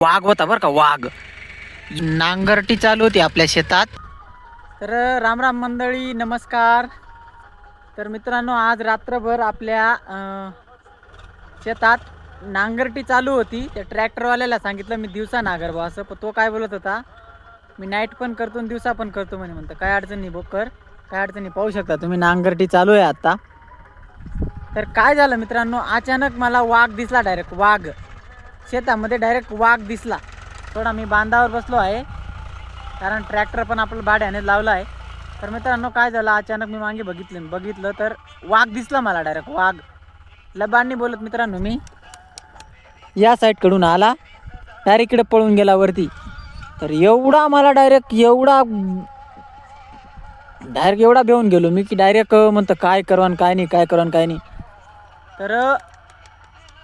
वाघ होता बरं का, वाघ. नांगरटी चालू होती आपल्या शेतात. तर राम राम मंडळी, नमस्कार. तर मित्रांनो, आज रात्रभर आपल्या शेतात नांगरटी चालू होती. त्या ट्रॅक्टरवाल्याला सांगितलं मी दिवसा नांगर बा असं, पण तो काय बोलत होता, मी नाईट पण करतो आणि दिवसा पण करतो म्हणे. म्हणतं काय अडचण नाही बोकर, काय अडचण नाही. पाहू शकता तुम्ही, नांगरटी चालू आहे आता. तर काय झालं मित्रांनो, अचानक मला वाघ दिसला, डायरेक्ट वाघ शेतामध्ये, डायरेक्ट वाघ दिसला. थोडा मी बांधावर बसलो आहे, कारण ट्रॅक्टर पण आपलं भाड्याने लावलं आहे. तर मित्रांनो काय झालं, अचानक मी मागे बघितलं तर वाघ दिसला मला, डायरेक्ट वाघ. लबाडनी बोलत मित्रांनो, मी या साईडकडून आला, डायरेक्ट इकडे पळून गेला वरती. तर एवढा मला डायरेक्ट एवढा भेऊन गेलो मी की डायरेक्ट म्हणतं काय करवान काय नाही, काय करवान काय नाही. तर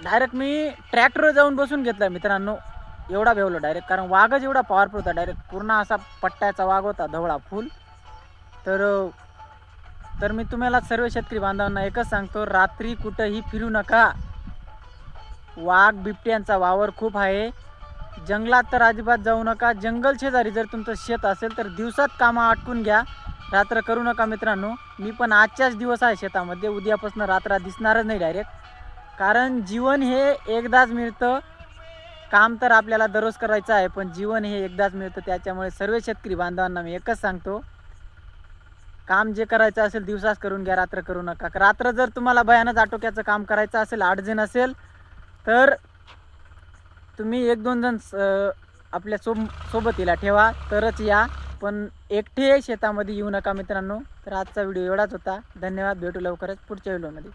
डायरेक्ट मी ट्रॅक्टरवर जाऊन बसून घेतला मित्रांनो. एवढा भेवलो डायरेक्ट, कारण वाघच एवढा पॉवरफुल होता. डायरेक्ट पूर्ण असा पट्ट्याचा वाघ होता, धवळा फुल. तर मी तुम्हाला सर्व शेतकरी बांधवांना एकच सांगतो, रात्री कुठंही फिरू नका. वाघ बिबट्यांचा वावर खूप आहे. जंगलात तर अजिबात जाऊ नका. जंगल शेजारी जर तुमचं शेत असेल तर दिवसात कामं आटकून घ्या, रात्र करू नका मित्रांनो. मी पण आजच्याच दिवस आहे शेतामध्ये, उद्यापासून रात्र दिसणारच नाही डायरेक्ट. कारण जीवन हे एकदाच मिळतं. काम तर आपल्याला दररोज करायचं आहे, पण जीवन हे एकदाच मिळतं. त्याच्यामुळे सर्व शेतकरी बांधवांना मी एकच सांगतो, काम जे करायचं असेल दिवसाच करून घ्या, रात्र करू नका. रात्र जर तुम्हाला भयानक आटोक्याचं काम करायचं असेल, अडचण असेल, तर तुम्ही एक दोन जण आपल्या सोबतीला ठेवा तरच या, पण एकटे शेतामध्ये येऊ नका मित्रांनो. तर आजचा व्हिडिओ एवढाच होता. धन्यवाद. भेटू लवकरच पुढच्या व्हिडिओमध्ये.